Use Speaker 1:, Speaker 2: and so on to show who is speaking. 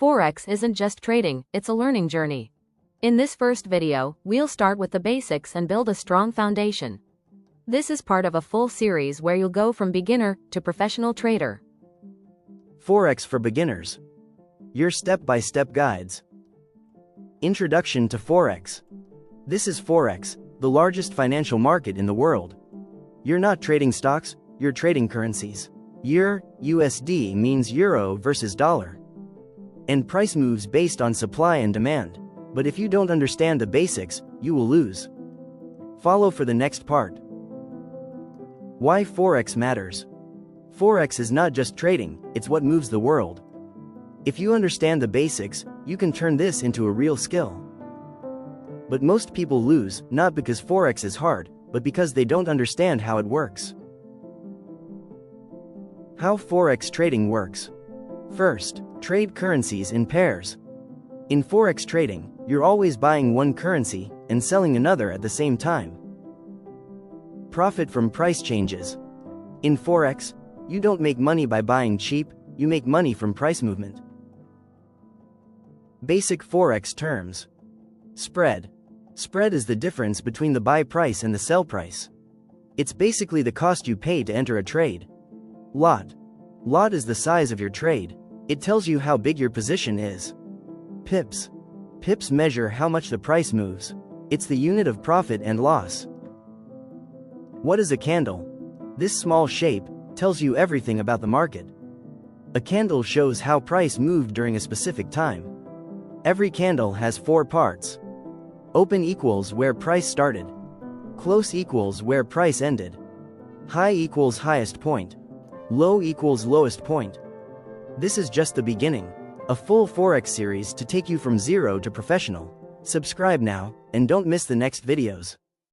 Speaker 1: Forex isn't just trading, it's a learning journey. In this first video, we'll start with the basics and build a strong foundation. This is part of a full series where you'll go from beginner to professional trader.
Speaker 2: Forex for beginners. Your step-by-step guides. Introduction to Forex. This is Forex, the largest financial market in the world. You're not trading stocks, you're trading currencies. USD means euro versus dollar. And price moves based on supply and demand. But if you don't understand the basics, you will lose. Follow for the next part. Why Forex matters. Forex is not just trading, it's what moves the world. If you understand the basics, you can turn this into a real skill. But most people lose, not because Forex is hard, but because they don't understand how it works. How Forex trading works. First, trade currencies in pairs. In Forex trading, you're always buying one currency and selling another at the same time. Profit from price changes. In Forex, you don't make money by buying cheap, you make money from price movement. Basic Forex terms. Spread. Spread is the difference between the buy price and the sell price. It's basically the cost you pay to enter a trade. Lot. Lot is the size of your trade. It tells you how big your position is. Pips. Pips measure how much the price moves. It's the unit of profit and loss. What is a candle? This small shape tells you everything about the market. A candle shows how price moved during a specific time. Every candle has 4 parts. Open equals where price started. Close equals where price ended. High equals highest point. Low equals lowest point. This is just the beginning. A full Forex series to take you from zero to professional. Subscribe now, and don't miss the next videos.